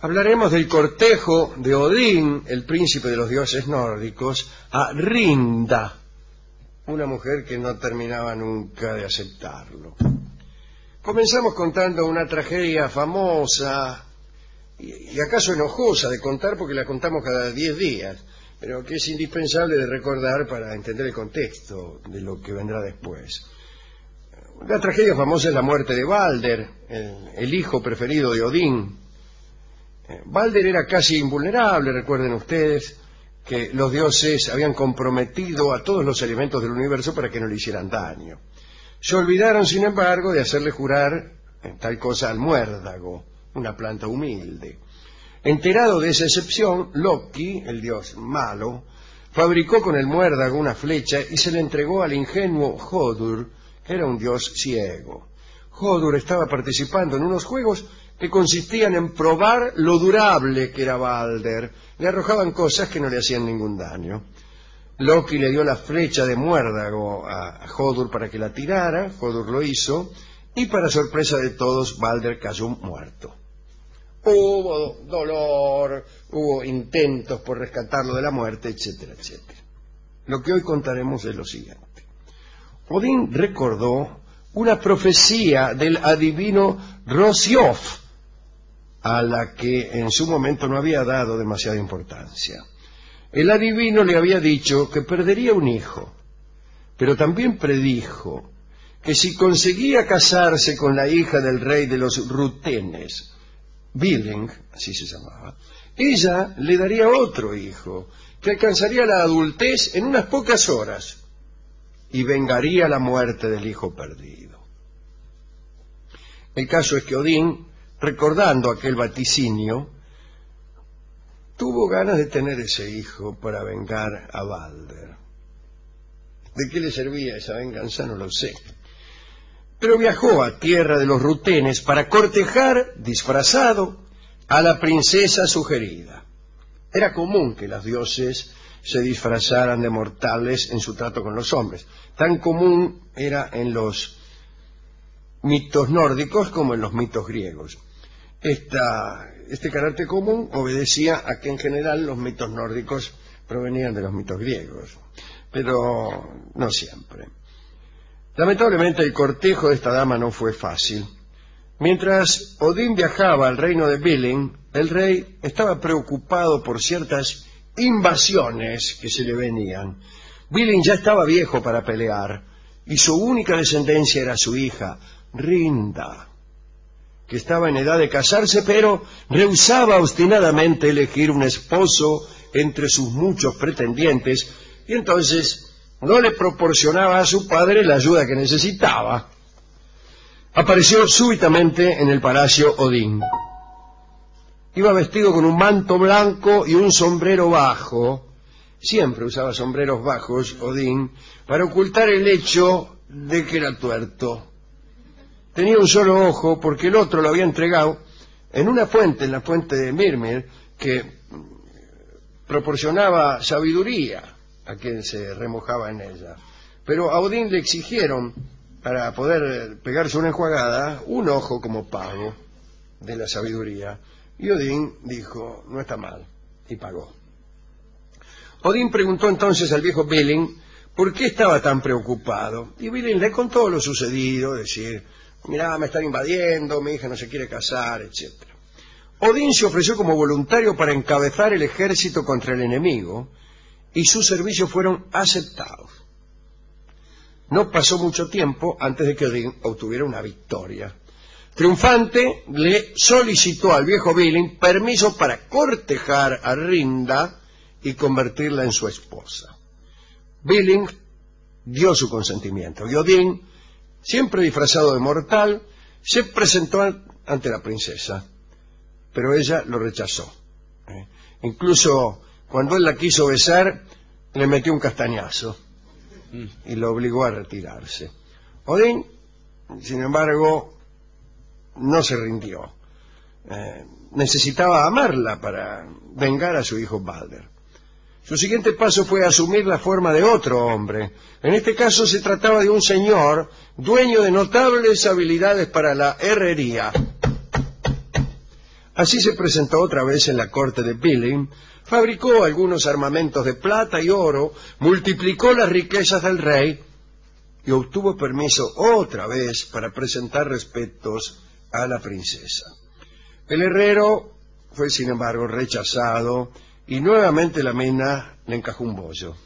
Hablaremos del cortejo de Odín, el príncipe de los dioses nórdicos, a Rinda, una mujer que no terminaba nunca de aceptarlo. Comenzamos contando una tragedia famosa y acaso enojosa de contar porque la contamos cada 10 días, pero que es indispensable de recordar para entender el contexto de lo que vendrá después. La tragedia famosa es la muerte de Balder, el hijo preferido de Odín. Balder era casi invulnerable, recuerden ustedes que los dioses habían comprometido a todos los elementos del universo para que no le hicieran daño. Se olvidaron, sin embargo, de hacerle jurar tal cosa al muérdago, una planta humilde. Enterado de esa excepción, Loki, el dios malo, fabricó con el muérdago una flecha y se le entregó al ingenuo Hodur, que era un dios ciego. Hodur estaba participando en unos juegos que consistían en probar lo durable que era Balder. Le arrojaban cosas que no le hacían ningún daño. Loki le dio la flecha de muérdago a Hodur para que la tirara. Hodur lo hizo y para sorpresa de todos Balder cayó muerto. Hubo dolor, hubo intentos por rescatarlo de la muerte, etcétera, etcétera. Lo que hoy contaremos es lo siguiente. Odín recordó una profecía del adivino Hrothiof, a la que en su momento no había dado demasiada importancia. El adivino le había dicho que perdería un hijo, pero también predijo que si conseguía casarse con la hija del rey de los Rutenes, Billing, así se llamaba, ella le daría otro hijo, que alcanzaría la adultez en unas pocas horas y vengaría la muerte del hijo perdido. El caso es que Odín, recordando aquel vaticinio, tuvo ganas de tener ese hijo para vengar a Balder. ¿De qué le servía esa venganza? No lo sé. Pero viajó a tierra de los Rutenes para cortejar, disfrazado, a la princesa sugerida. Era común que los dioses se disfrazaran de mortales en su trato con los hombres. Tan común era en los mitos nórdicos como en los mitos griegos. Este carácter común obedecía a que en general los mitos nórdicos provenían de los mitos griegos, pero no siempre. Lamentablemente el cortejo de esta dama no fue fácil. Mientras Odín viajaba al reino de Billing, el rey estaba preocupado por ciertas invasiones que se le venían. Billing ya estaba viejo para pelear y su única descendencia era su hija, Rinda, que estaba en edad de casarse, pero rehusaba obstinadamente elegir un esposo entre sus muchos pretendientes, y entonces no le proporcionaba a su padre la ayuda que necesitaba. Apareció súbitamente en el palacio Odín. Iba vestido con un manto blanco y un sombrero bajo. Siempre usaba sombreros bajos, Odín, para ocultar el hecho de que era tuerto. Tenía un solo ojo porque el otro lo había entregado en una fuente, en la fuente de Mirmir, que proporcionaba sabiduría a quien se remojaba en ella. Pero a Odín le exigieron, para poder pegarse una enjuagada, un ojo como pago de la sabiduría. Y Odín dijo, no está mal, y pagó. Odín preguntó entonces al viejo Billing por qué estaba tan preocupado. Y Billing le contó lo sucedido, decir, mirá, me están invadiendo, mi hija no se quiere casar, etc. Odín se ofreció como voluntario para encabezar el ejército contra el enemigo, y sus servicios fueron aceptados. No pasó mucho tiempo antes de que Odín obtuviera una victoria. Triunfante, le solicitó al viejo Billing permiso para cortejar a Rinda y convertirla en su esposa. Billing dio su consentimiento, y Odín, siempre disfrazado de mortal, se presentó ante la princesa, pero ella lo rechazó. Incluso cuando él la quiso besar, le metió un castañazo y lo obligó a retirarse. Odín, sin embargo, no se rindió. Necesitaba amarla para vengar a su hijo Balder. Su siguiente paso fue asumir la forma de otro hombre. En este caso se trataba de un señor dueño de notables habilidades para la herrería. Así se presentó otra vez en la corte de Billing, fabricó algunos armamentos de plata y oro, multiplicó las riquezas del rey y obtuvo permiso otra vez para presentar respetos a la princesa. El herrero fue, sin embargo, rechazado y nuevamente la mina le encajó un bollo.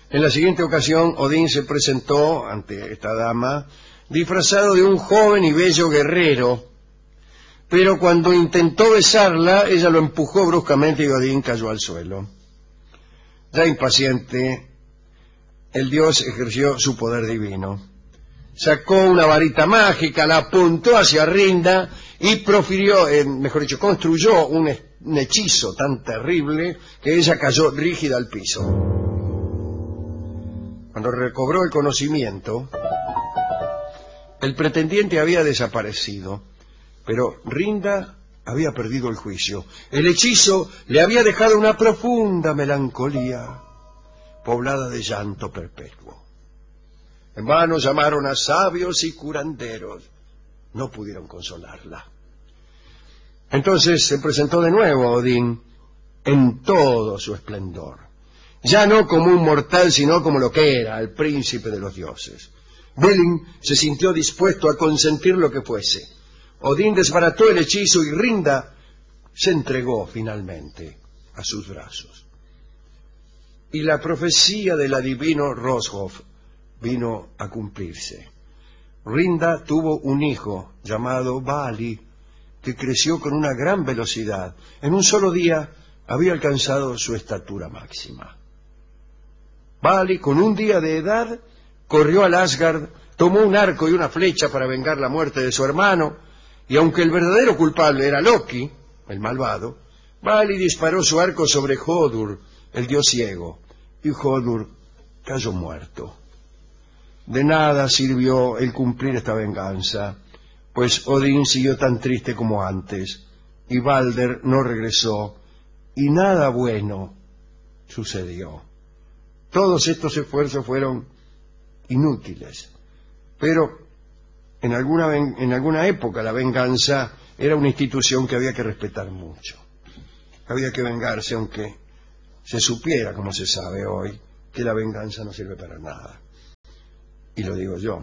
En la siguiente ocasión, Odín se presentó ante esta dama disfrazado de un joven y bello guerrero, pero cuando intentó besarla, ella lo empujó bruscamente y Odín cayó al suelo. Ya impaciente, el dios ejerció su poder divino. Sacó una varita mágica, la apuntó hacia Rinda y profirió, mejor dicho, construyó un hechizo tan terrible que ella cayó rígida al piso. Cuando recobró el conocimiento, el pretendiente había desaparecido, pero Rinda había perdido el juicio. El hechizo le había dejado una profunda melancolía, poblada de llanto perpetuo. En vano llamaron a sabios y curanderos, no pudieron consolarla. Entonces se presentó de nuevo Odín en todo su esplendor, ya no como un mortal, sino como lo que era, el príncipe de los dioses. Billing se sintió dispuesto a consentir lo que fuese. Odín desbarató el hechizo y Rinda se entregó finalmente a sus brazos. Y la profecía del adivino Roshoff vino a cumplirse. Rinda tuvo un hijo llamado Vali, que creció con una gran velocidad. En un solo día había alcanzado su estatura máxima. Vali, con un día de edad, corrió al Asgard, tomó un arco y una flecha para vengar la muerte de su hermano, y aunque el verdadero culpable era Loki, el malvado, Vali disparó su arco sobre Hodur, el dios ciego, y Hodur cayó muerto. De nada sirvió el cumplir esta venganza, pues Odín siguió tan triste como antes, y Balder no regresó, y nada bueno sucedió. Todos estos esfuerzos fueron inútiles, pero en alguna época la venganza era una institución que había que respetar mucho. Había que vengarse, aunque se supiera, como se sabe hoy, que la venganza no sirve para nada. Y lo digo yo.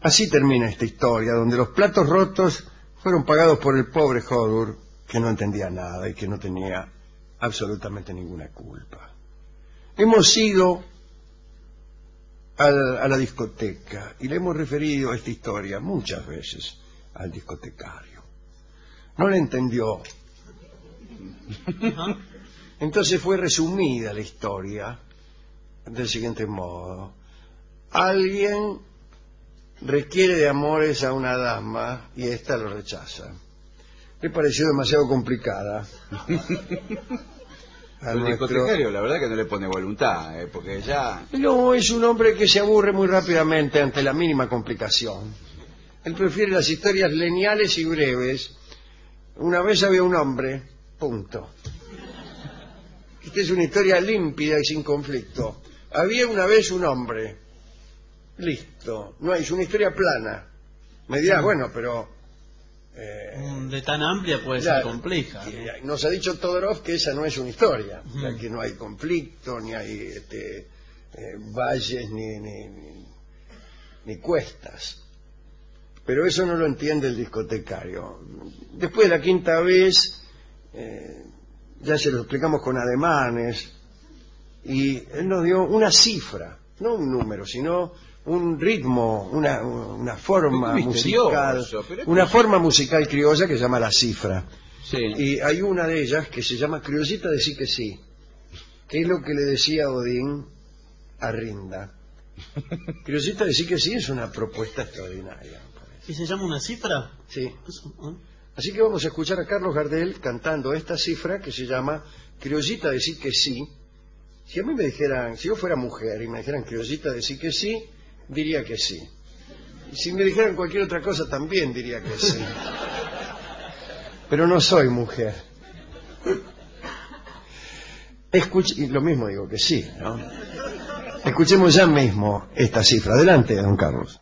Así termina esta historia, donde los platos rotos fueron pagados por el pobre Hodur, que no entendía nada y que no tenía absolutamente ninguna culpa. Hemos ido a la discoteca y le hemos referido esta historia muchas veces al discotecario. No la entendió. Entonces fue resumida la historia del siguiente modo. Alguien requiere de amores a una dama y ésta lo rechaza. Le pareció demasiado complicada. El discotecario, la verdad que no le pone voluntad, porque ya... No, es un hombre que se aburre muy rápidamente ante la mínima complicación. Él prefiere las historias lineales y breves. Una vez había un hombre, punto. Esta es una historia límpida y sin conflicto. Había una vez un hombre, listo. No es una historia plana. Me dirás, bueno, pero... de tan amplia puede ser compleja. Nos ha dicho Todorov que esa no es una historia, que no hay conflicto, ni hay valles, ni cuestas. Pero eso no lo entiende el discotecario. Después de la quinta vez, ya se lo explicamos con ademanes, y él nos dio una cifra, no un número, sino un ritmo, una forma musical, una forma musical criolla que se llama la cifra. Sí. Y hay una de ellas que se llama Criollita de sí que sí, que es lo que le decía Odín a Rinda. Criollita de sí que sí es una propuesta extraordinaria. ¿Y se llama una cifra? Sí. Así que vamos a escuchar a Carlos Gardel cantando esta cifra que se llama Criollita de sí que sí. Si a mí me dijeran, si yo fuera mujer y me dijeran Criollita de sí que sí, diría que sí. Y si me dijeran cualquier otra cosa, también diría que sí. Pero no soy mujer. Y lo mismo digo que sí, ¿no? Escuchemos ya mismo esta cifra. Adelante, don Carlos.